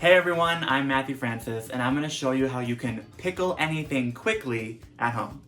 Hey everyone, I'm Matthew Francis, and I'm going to show you how you can pickle anything quickly at home.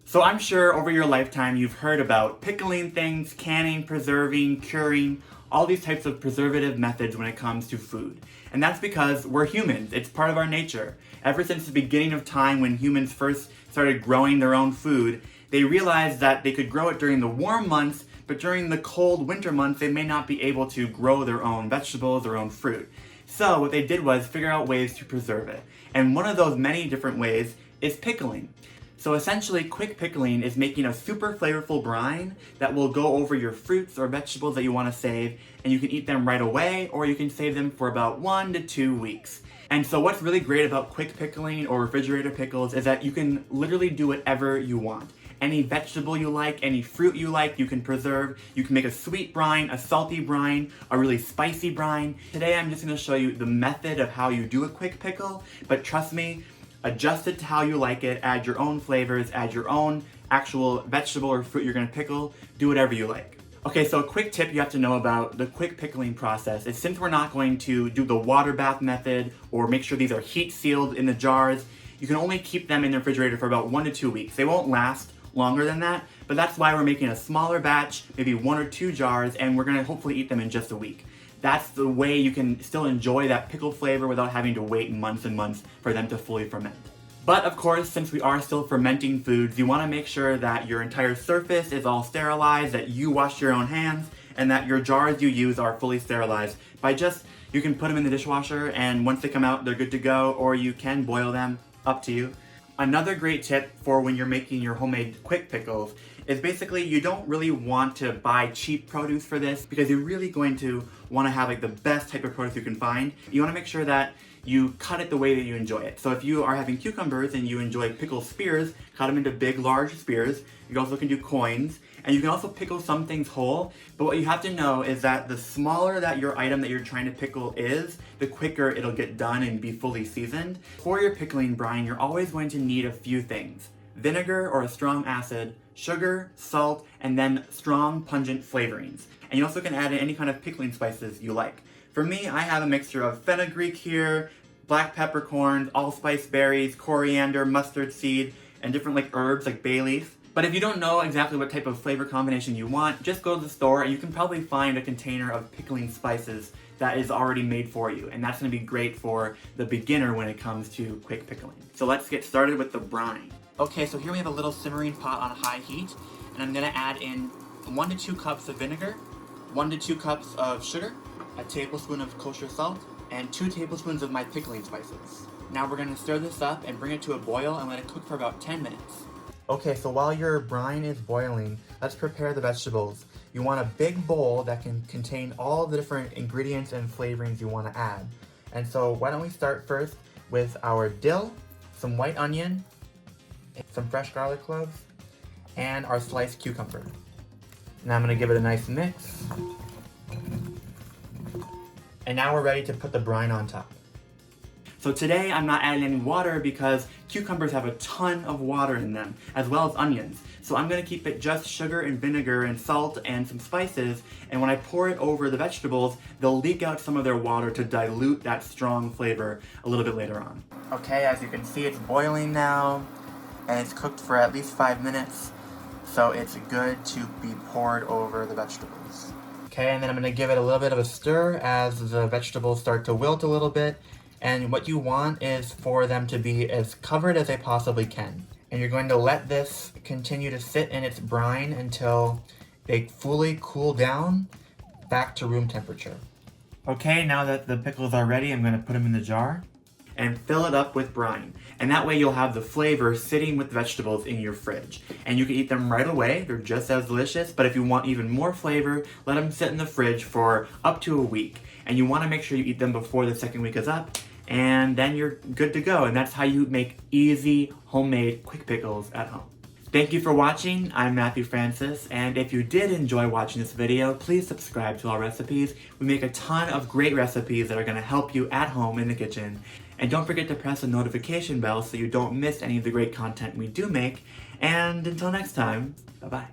So I'm sure over your lifetime you've heard about pickling things, canning, preserving, curing, all these types of preservative methods when it comes to food. And that's because we're humans, it's part of our nature. Ever since the beginning of time when humans first started growing their own food, they realized that they could grow it during the warm months, but during the cold winter months they may not be able to grow their own vegetables, their own fruit. So what they did was figure out ways to preserve it. And one of those many different ways is pickling. So essentially, quick pickling is making a super flavorful brine that will go over your fruits or vegetables that you want to save, and you can eat them right away, or you can save them for about 1 to 2 weeks. And so what's really great about quick pickling or refrigerator pickles is that you can literally do whatever you want. Any vegetable you like, any fruit you like, you can preserve. You can make a sweet brine, a salty brine, a really spicy brine. Today I'm just going to show you the method of how you do a quick pickle, but trust me, adjust it to how you like it, add your own flavors, add your own actual vegetable or fruit you're going to pickle, do whatever you like. Okay, so a quick tip you have to know about the quick pickling process is since we're not going to do the water bath method or make sure these are heat sealed in the jars, you can only keep them in the refrigerator for about 1 to 2 weeks. They won't last longer than that, but that's why we're making a smaller batch, maybe 1 or 2 jars, and we're gonna hopefully eat them in just a week. That's the way you can still enjoy that pickle flavor without having to wait months and months for them to fully ferment. But of course, since we are still fermenting foods, you wanna make sure that your entire surface is all sterilized, that you wash your own hands, and that your jars you use are fully sterilized by you can put them in the dishwasher, and once they come out, they're good to go, or you can boil them, up to you. Another great tip for when you're making your homemade quick pickles is basically you don't really want to buy cheap produce for this because you're really going to want to have like the best type of produce you can find. You want to make sure that you cut it the way that you enjoy it. So if you are having cucumbers and you enjoy pickle spears, cut them into big, large spears. You also can do coins, and you can also pickle some things whole. But what you have to know is that the smaller that your item that you're trying to pickle is, the quicker it'll get done and be fully seasoned. For your pickling brine, you're always going to need a few things: vinegar or a strong acid, sugar, salt, and then strong pungent flavorings. And you also can add in any kind of pickling spices you like. For me, I have a mixture of fenugreek here, black peppercorns, allspice berries, coriander, mustard seed, and different herbs like bay leaf. But if you don't know exactly what type of flavor combination you want, just go to the store and you can probably find a container of pickling spices that is already made for you. And that's gonna be great for the beginner when it comes to quick pickling. So let's get started with the brine. Okay, so here we have a little simmering pot on high heat, and I'm gonna add in 1 to 2 cups of vinegar, 1 to 2 cups of sugar, a tablespoon of kosher salt, and 2 tablespoons of my pickling spices. Now we're gonna stir this up and bring it to a boil and let it cook for about 10 minutes. Okay, so while your brine is boiling, let's prepare the vegetables. You want a big bowl that can contain all the different ingredients and flavorings you want to add. And so why don't we start first with our dill, some white onion, some fresh garlic cloves, and our sliced cucumber. Now I'm going to give it a nice mix. And now we're ready to put the brine on top. So today I'm not adding any water because cucumbers have a ton of water in them, as well as onions. So I'm gonna keep it just sugar and vinegar and salt and some spices, and when I pour it over the vegetables, they'll leak out some of their water to dilute that strong flavor a little bit later on. Okay, as you can see, it's boiling now, and it's cooked for at least 5 minutes, so it's good to be poured over the vegetables. Okay, and then I'm gonna give it a little bit of a stir as the vegetables start to wilt a little bit. And what you want is for them to be as covered as they possibly can. And you're going to let this continue to sit in its brine until they fully cool down back to room temperature. Okay, now that the pickles are ready, I'm going to put them in the jar and fill it up with brine. And that way you'll have the flavor sitting with the vegetables in your fridge. And you can eat them right away, they're just as delicious, but if you want even more flavor, let them sit in the fridge for up to a week. And you want to make sure you eat them before the second week is up, and then you're good to go. And that's how you make easy, homemade, quick pickles at home. Thank you for watching. I'm Matthew Francis, and if you did enjoy watching this video, please subscribe to Allrecipes. We make a ton of great recipes that are going to help you at home in the kitchen. And don't forget to press the notification bell so you don't miss any of the great content we do make. And until next time, bye-bye.